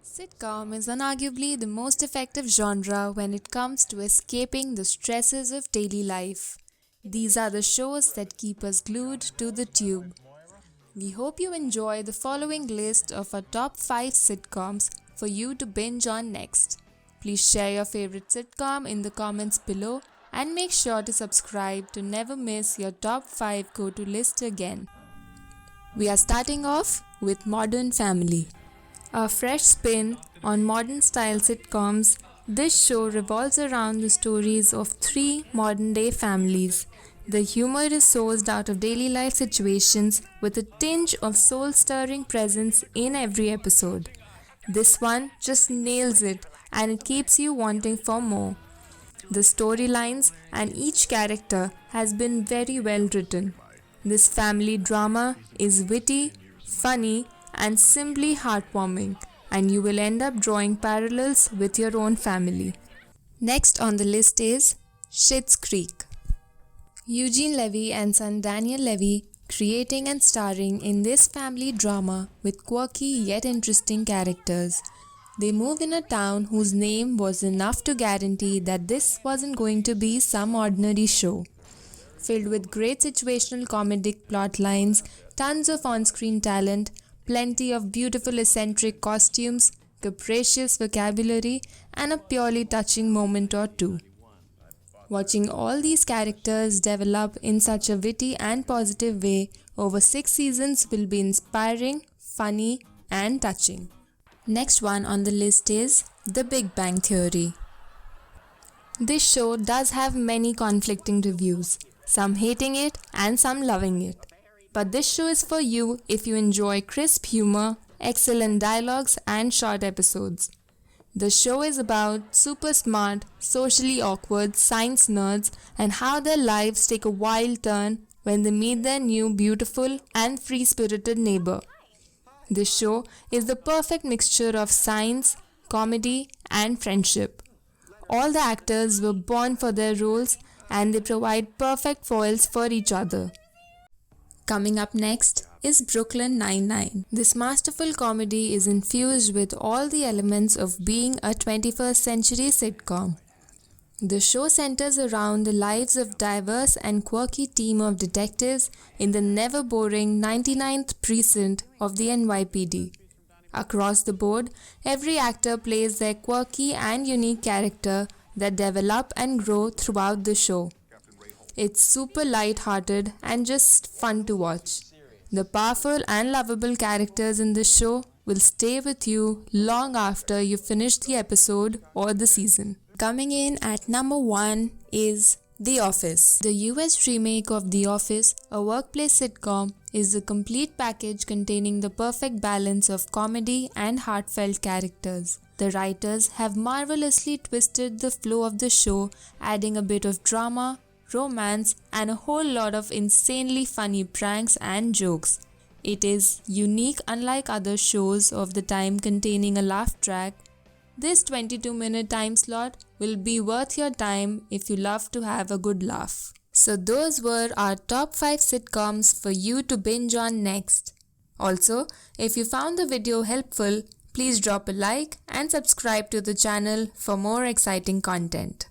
Sitcom is unarguably the most effective genre when it comes to escaping the stresses of daily life. These are the shows that keep us glued to the tube. We hope you enjoy the following list of our top 5 sitcoms for you to binge on next. Please share your favorite sitcom in the comments below and make sure to subscribe to never miss your top 5 go to list again. We are starting off with Modern Family. A fresh spin on modern style sitcoms, this show revolves around the stories of three modern day families. The humor is sourced out of daily life situations with a tinge of soul stirring presence in every episode. This one just nails it and it keeps you wanting for more. The storylines and each character has been very well written. This family drama is witty, funny, and simply heartwarming, and you will end up drawing parallels with your own family. Next on the list is Schitt's Creek. Eugene Levy and son Daniel Levy creating and starring in this family drama with quirky yet interesting characters. They move in a town whose name was enough to guarantee that this wasn't going to be some ordinary show. Filled with great situational comedic plot lines, tons of on-screen talent, plenty of beautiful eccentric costumes, capricious vocabulary, and a purely touching moment or two. Watching all these characters develop in such a witty and positive way over 6 seasons will be inspiring, funny, and touching. Next one on the list is The Big Bang Theory. This show does have many conflicting reviews, some hating it and some loving it. But this show is for you if you enjoy crisp humor, excellent dialogues, and short episodes. The show is about super smart, socially awkward science nerds and how their lives take a wild turn when they meet their new beautiful and free-spirited neighbor. This show is the perfect mixture of science, comedy, and friendship. All the actors were born for their roles and they provide perfect foils for each other. Coming up next is Brooklyn Nine-Nine. This masterful comedy is infused with all the elements of being a 21st century sitcom. The show centers around the lives of diverse and quirky team of detectives in the never-boring 99th precinct of the NYPD. Across the board, every actor plays their quirky and unique character that develop and grow throughout the show. It's super light-hearted and just fun to watch. The powerful and lovable characters in this show will stay with you long after you finish the episode or the season. Coming in at number 1 is The Office. The US remake of The Office, a workplace sitcom, is the complete package containing the perfect balance of comedy and heartfelt characters. The writers have marvelously twisted the flow of the show, adding a bit of drama, romance, and a whole lot of insanely funny pranks and jokes. It is unique unlike other shows of the time containing a laugh track. This 22-minute time slot will be worth your time if you love to have a good laugh. So those were our top 5 sitcoms for you to binge on next. Also, if you found the video helpful, please drop a like and subscribe to the channel for more exciting content.